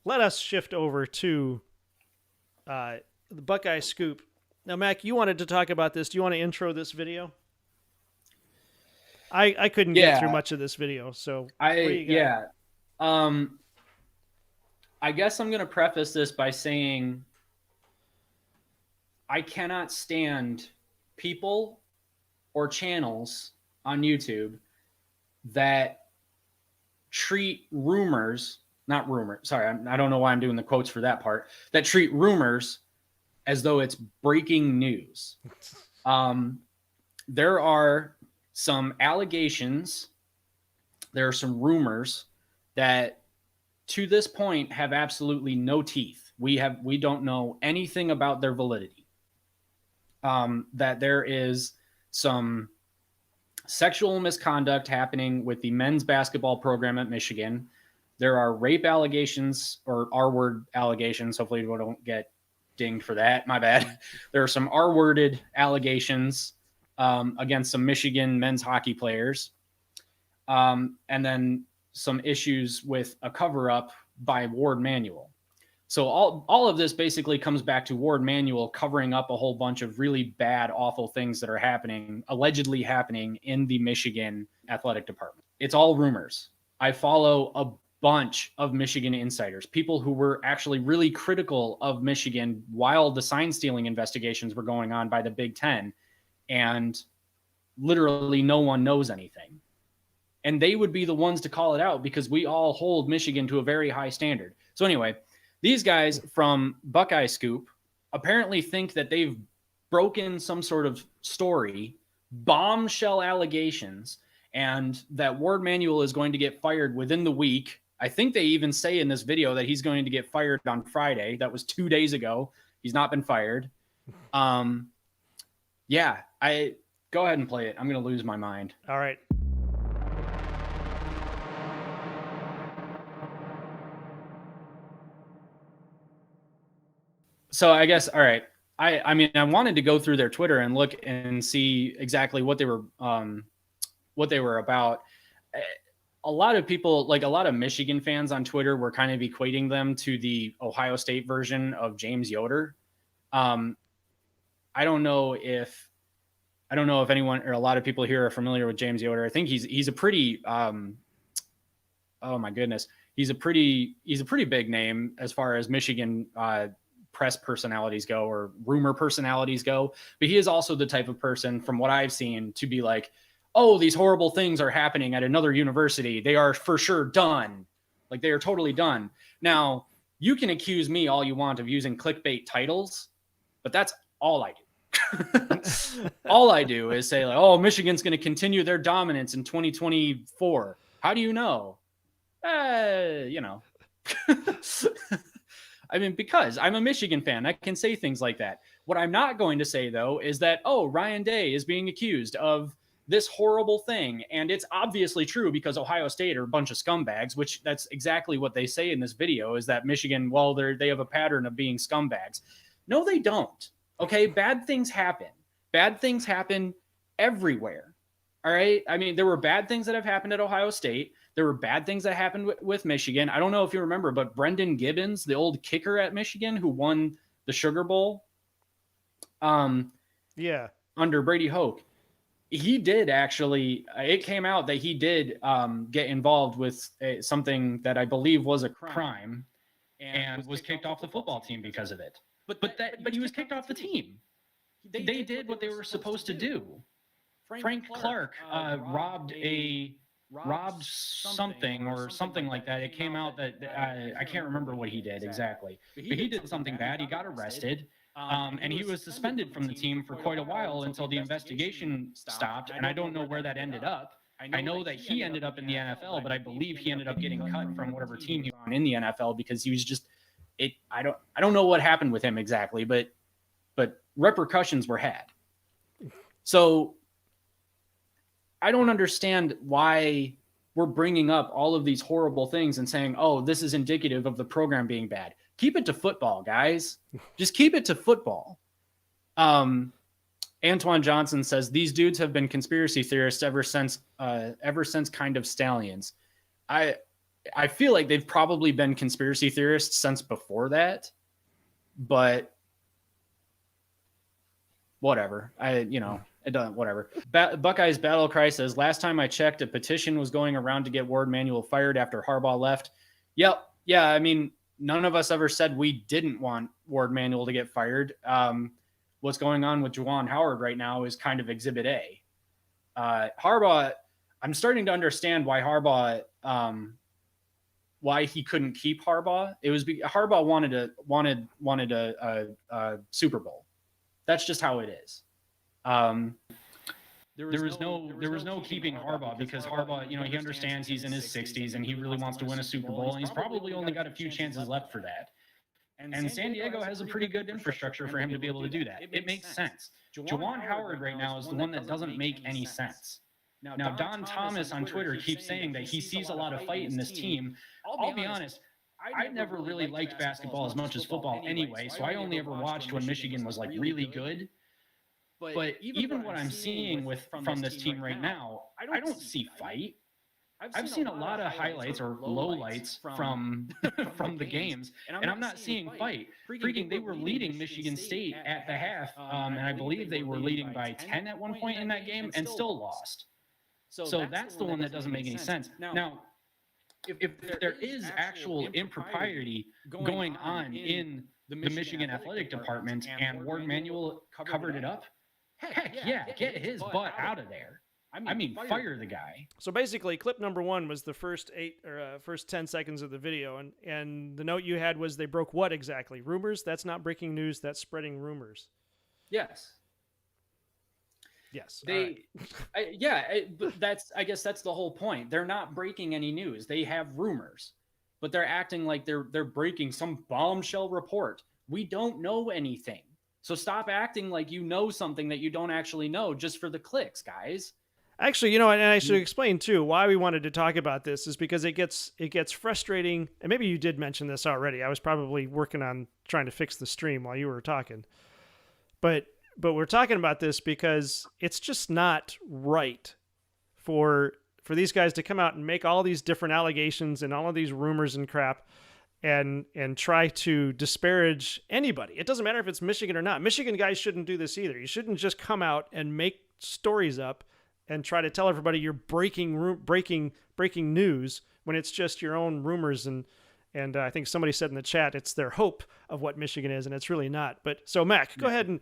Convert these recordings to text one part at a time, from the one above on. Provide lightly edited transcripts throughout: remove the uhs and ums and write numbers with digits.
let us shift over to the Buckeye Scoop. Now, Mac, you wanted to talk about this. Do you want to intro this video? I couldn't get through much of this video, so what do you got? I guess I'm going to preface this by saying I cannot stand people or channels on YouTube that treat rumors, not rumors, sorry, I don't know why I'm doing the quotes for that part, that treat rumors as though it's breaking news. There are some allegations, there are some rumors that to this point have absolutely no teeth. We don't know anything about their validity. That there is some sexual misconduct happening with the men's basketball program at Michigan. There are rape allegations or R-word allegations. Hopefully we don't get dinged for that. My bad. There are some R-worded allegations against some Michigan men's hockey players. And then some issues with a cover-up by Ward Manuel. So all of this basically comes back to Ward Manuel covering up a whole bunch of really bad, awful things that are allegedly happening in the Michigan athletic department. It's all rumors. I follow a bunch of Michigan insiders, people who were actually really critical of Michigan while the sign stealing investigations were going on by the Big Ten, and literally no one knows anything. And they would be the ones to call it out because we all hold Michigan to a very high standard. So anyway, these guys from Buckeye Scoop apparently think that they've broken some sort of story, bombshell allegations, and that Ward Manuel is going to get fired within the week. I think they even say in this video that he's going to get fired on Friday. That was 2 days ago. He's not been fired. Yeah, I go ahead and play it. I'm going to lose my mind. All right. So I guess, all right. I mean, I wanted to go through their Twitter and look and see exactly what they were about. A lot of people, like a lot of Michigan fans on Twitter, were kind of equating them to the Ohio State version of James Yoder. I don't know if anyone or a lot of people here are familiar with James Yoder. I think he's a pretty, oh my goodness, he's a pretty big name as far as Michigan press personalities go or rumor personalities go. But he is also the type of person, from what I've seen, to be like, oh, these horrible things are happening at another university. They are for sure done. Like, they are totally done. Now, you can accuse me all you want of using clickbait titles, but that's all I do. All I do is say, like, oh, Michigan's going to continue their dominance in 2024. How do you know? You know. I mean, because I'm a Michigan fan, I can say things like that. What I'm not going to say, though, is that, oh, Ryan Day is being accused of this horrible thing. And it's obviously true because Ohio State are a bunch of scumbags, which that's exactly what they say in this video, is that Michigan, well, they have a pattern of being scumbags. No, they don't. Okay, bad things happen. Bad things happen everywhere. All right? I mean, there were bad things that have happened at Ohio State. There were bad things that happened with Michigan. I don't know if you remember, but Brendan Gibbons, the old kicker at Michigan who won the Sugar Bowl under Brady Hoke, he did actually, it came out that he did get involved with something that I believe was a crime and was kicked off the football team because of it. But he was kicked off the team. They did what they were supposed to do. Frank Clark robbed something or something like that. It came out that I can't remember what he did exactly, but he did something bad. He got arrested, and he was suspended from the team for quite a while until the investigation stopped. And I don't know where that ended up. I know that he ended up in the NFL, but I believe he ended up getting cut from whatever team he was on in the NFL because he was just it. I don't know what happened with him exactly, but repercussions were had. So I don't understand why we're bringing up all of these horrible things and saying, oh, this is indicative of the program being bad. Keep it to football, guys. Just keep it to football. Antoine Johnson says, these dudes have been conspiracy theorists ever since kind of stallions. I feel like they've probably been conspiracy theorists since before that, but whatever. It doesn't, whatever. Buckeyes Battle Cry says, last time I checked, a petition was going around to get Ward Manuel fired after Harbaugh left. Yep. Yeah. I mean, none of us ever said we didn't want Ward Manuel to get fired. What's going on with Juwan Howard right now is kind of exhibit A. Harbaugh, I'm starting to understand why Harbaugh, why he couldn't keep Harbaugh. It was Harbaugh wanted a Super Bowl. That's just how it is. There was no keeping Harbaugh because Harbaugh, he understands he's in his 60s and he really wants to win a Super Bowl, and he's probably only got a few chances left for that. And San Diego has a pretty good infrastructure for him to be able to do that. It makes sense. Juwan Howard right now is the one that doesn't make any sense. Now, Don Thomas on Twitter keeps saying that he sees a lot of fight in this team. I'll be honest, I never really liked basketball as much as football anyway, so I only ever watched when Michigan was like really good. But even what I'm seeing from this team right now, I don't see fight. I've seen a lot of highlights or lowlights from the games, and I'm not seeing fight. Freaking, they were leading Michigan State at the half, and I believe they were leading by 10 at one point in that game and still lost. So that's the one that doesn't make any sense. Now, if there is actual impropriety going on in the Michigan athletic department and Ward Manuel covered it up, heck yeah, get his butt out of there. I mean, fire the guy. So basically, clip number 1 was the first 10 seconds of the video, and the note you had was they broke what exactly? Rumors? That's not breaking news. That's spreading rumors. Yes. Yes. I guess that's the whole point. They're not breaking any news. They have rumors, but they're acting like they're breaking some bombshell report. We don't know anything. So stop acting like you know something that you don't actually know just for the clicks, guys. Actually, and I should explain too why we wanted to talk about this is because it gets frustrating. And maybe you did mention this already. I was probably working on trying to fix the stream while you were talking. But we're talking about this because it's just not right for these guys to come out and make all these different allegations and all of these rumors and crap and try to disparage anybody. It doesn't matter if it's Michigan or not. Michigan guys shouldn't do this either. You shouldn't just come out and make stories up and try to tell everybody you're breaking news when it's just your own rumors. And I think somebody said in the chat, it's their hope of what Michigan is, and it's really not. But so Mac, go ahead and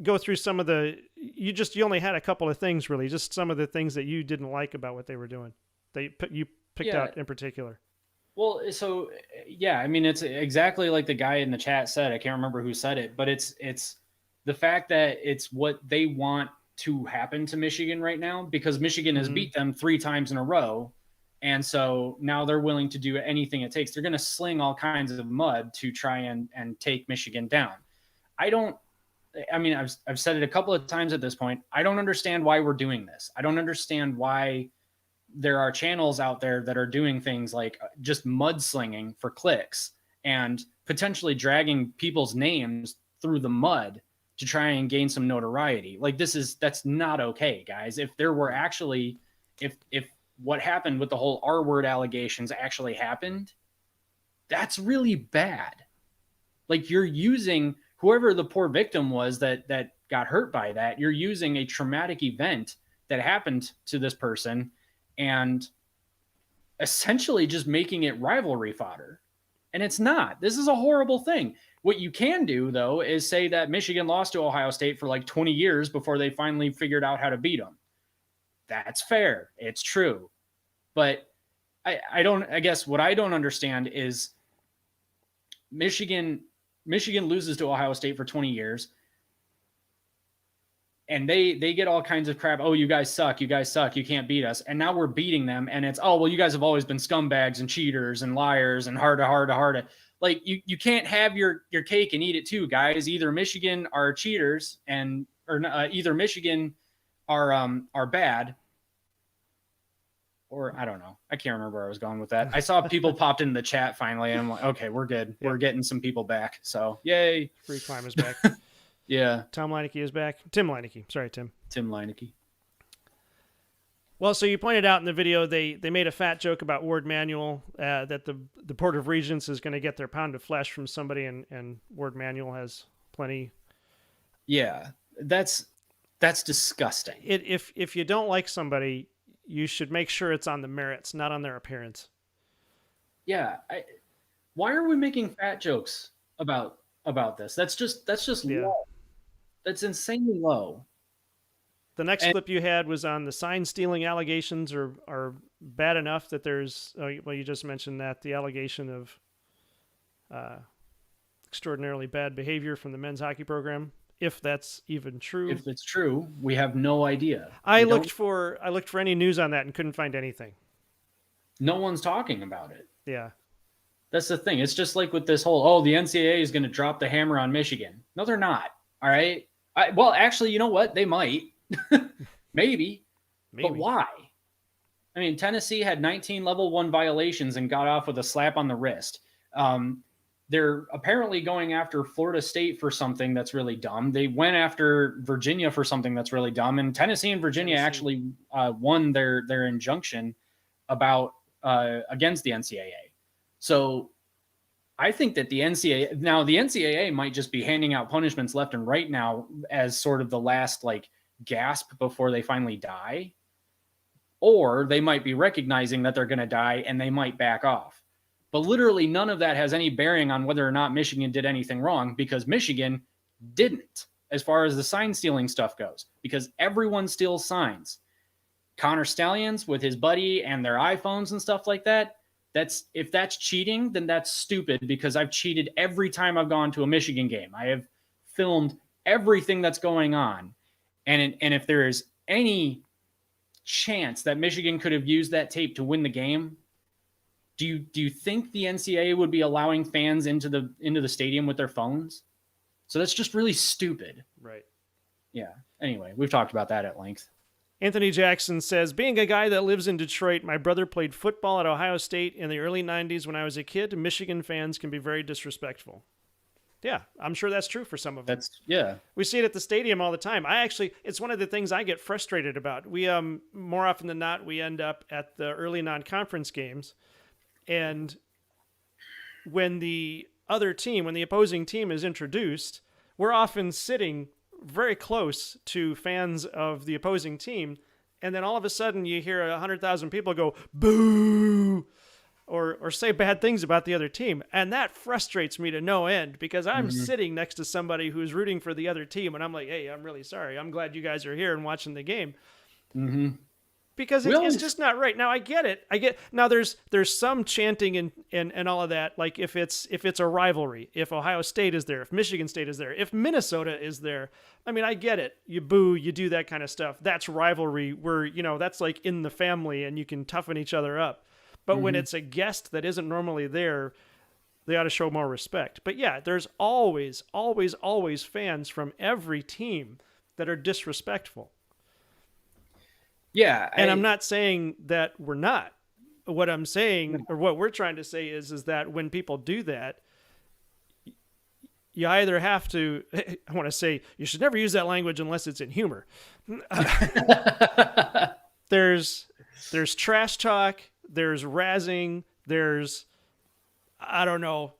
go through some of you only had a couple of things really, just some of the things that you didn't like about what they were doing. You picked out in particular. Well, so yeah, I mean, it's exactly like the guy in the chat said. I can't remember who said it, but it's the fact that it's what they want to happen to Michigan right now because Michigan has beat them 3 times in a row. And so now they're willing to do anything it takes. They're going to sling all kinds of mud to try and take Michigan down. I've said it a couple of times at this point. I don't understand why we're doing this. I don't understand why there are channels out there that are doing things like just mudslinging for clicks and potentially dragging people's names through the mud to try and gain some notoriety. Like that's not okay, guys. If there were actually, if what happened with the whole R-word allegations actually happened, that's really bad. Like you're using whoever the poor victim was that got hurt by that, you're using a traumatic event that happened to this person and essentially just making it rivalry fodder. And it's not. This is a horrible thing. What you can do, though, is say that Michigan lost to Ohio State for like 20 years before they finally figured out how to beat them. That's fair. It's true. But I guess what I don't understand is Michigan loses to Ohio State for 20 years. And they get all kinds of crap. Oh, you guys suck. You can't beat us. And now we're beating them. And it's, oh, well, you guys have always been scumbags and cheaters and liars and hard. Like you can't have your cake and eat it too, guys. Either Michigan are cheaters either Michigan are bad, or I don't know. I can't remember where I was going with that. I saw people popped in the chat finally, and I'm like, okay, we're good. We're getting some people back. So yay. Free Climbers back. Yeah. Tom Leineke is back. Tim Leineke. Sorry, Tim. Tim Leineke. Well, so you pointed out in the video they made a fat joke about Ward Manuel, that the Port of Regents is going to get their pound of flesh from somebody, and Ward Manuel has plenty. Yeah, that's disgusting. If you don't like somebody, you should make sure it's on the merits, not on their appearance. Yeah, why are we making fat jokes about this? That's just low. That's insanely low. The next clip you had was on the sign stealing allegations are bad enough that there's, well, you just mentioned that the allegation of extraordinarily bad behavior from the men's hockey program, if that's even true. If it's true, we have no idea. I looked for any news on that and couldn't find anything. No one's talking about it. Yeah. That's the thing. It's just like with this whole, the NCAA is going to drop the hammer on Michigan. No, they're not. All right. Well, actually, you know what? They might. Maybe. But why? I mean, Tennessee had 19 level 1 violations and got off with a slap on the wrist. They're apparently going after Florida State for something that's really dumb. They went after Virginia for something that's really dumb. And Tennessee and Virginia actually won their injunction about against the NCAA. So I think that the NCAA might just be handing out punishments left and right now as sort of the last gasp before they finally die. Or they might be recognizing that they're going to die and they might back off. But literally none of that has any bearing on whether or not Michigan did anything wrong, because Michigan didn't, as far as the sign stealing stuff goes, because everyone steals signs. Connor Stallions with his buddy and their iPhones and stuff like that. If that's cheating, then that's stupid, because I've cheated every time I've gone to a Michigan game. I have filmed everything that's going on. And if there is any chance that Michigan could have used that tape to win the game, do you think the NCAA would be allowing fans into the stadium with their phones? So that's just really stupid. Right. Yeah. Anyway, we've talked about that at length. Anthony Jackson says, being a guy that lives in Detroit, my brother played football at Ohio State in the early 90s when I was a kid. Michigan fans can be very disrespectful. Yeah, I'm sure that's true for some of them. We see it at the stadium all the time. It's one of the things I get frustrated about. We, more often than not, we end up at the early non-conference games. And when the opposing team is introduced, we're often sitting very close to fans of the opposing team. And then all of a sudden you hear 100,000 people go, boo, or say bad things about the other team. And that frustrates me to no end, because I'm sitting next to somebody who's rooting for the other team. And I'm like, hey, I'm really sorry. I'm glad you guys are here and watching the game. Mm-hmm. Because it's just not right. Now I get it. Now there's some chanting and all of that. Like if it's a rivalry, if Ohio State is there, if Michigan State is there, if Minnesota is there, I mean, I get it. You boo, you do that kind of stuff. That's rivalry where, that's like in the family and you can toughen each other up. But when it's a guest that isn't normally there, they ought to show more respect. But yeah, there's always, always, always fans from every team that are disrespectful. Yeah. And I'm not saying that we're not. What I'm saying, or what we're trying to say is that when people do that, you either have to, I want to say, you should never use that language unless it's in humor. There's trash talk, there's razzing, there's, I don't know,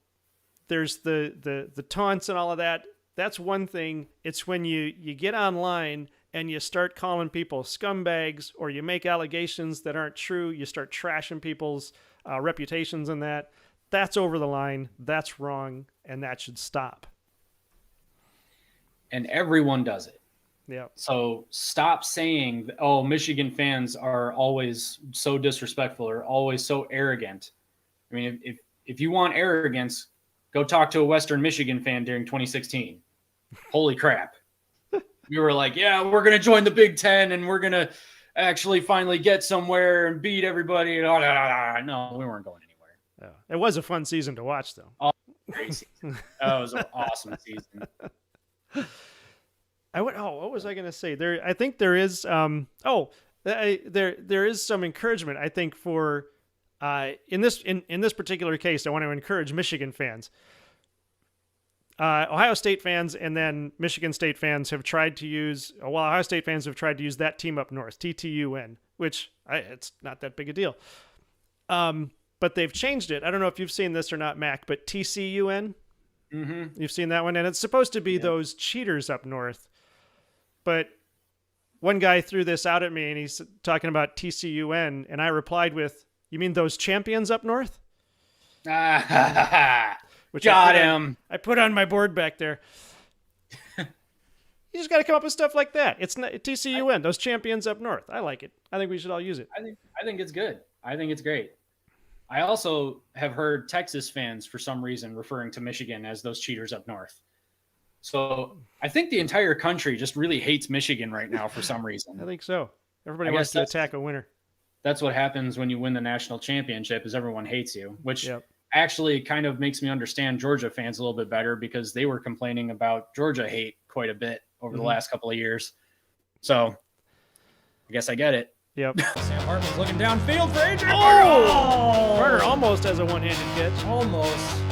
there's the taunts and all of that. That's one thing. It's when you get online and you start calling people scumbags, or you make allegations that aren't true, you start trashing people's reputations and that. That's over the line. That's wrong, and that should stop. And everyone does it. Yeah. So stop saying, oh, Michigan fans are always so disrespectful or always so arrogant. I mean, if you want arrogance, go talk to a Western Michigan fan during 2016. Holy crap. We were like, yeah, we're going to join the Big Ten and we're going to actually finally get somewhere and beat everybody. No, we weren't going anywhere. Yeah. It was a fun season to watch, though. Oh, great season. That was an awesome season. What was I going to say? I think there is, there is some encouragement, I think, for, in this particular case, I want to encourage Michigan fans. Ohio State fans and then Michigan State fans have tried to use, Ohio State fans have tried to use that team up north, TTUN, which it's not that big a deal. But they've changed it. I don't know if you've seen this or not, Mac, but TCUN. Mm-hmm. You've seen that one, and it's supposed to be those cheaters up north. But one guy threw this out at me, and he's talking about TCUN, and I replied with, "You mean those champions up north?" Which Got him. I put on my board back there. You just got to come up with stuff like that. It's not TCUN, those champions up north. I like it. I think we should all use it. I think it's good. I think it's great. I also have heard Texas fans, for some reason, referring to Michigan as those cheaters up north. So I think the entire country just really hates Michigan right now for some reason. I think so. Everybody wants to attack a winner. That's what happens when you win the national championship, is everyone hates you, which actually kind of makes me understand Georgia fans a little bit better, because they were complaining about Georgia hate quite a bit over the last couple of years. So I guess I get it. Yep. Sam Hartman's looking downfield for Adrian. Oh! Carter almost has a one-handed catch. Almost.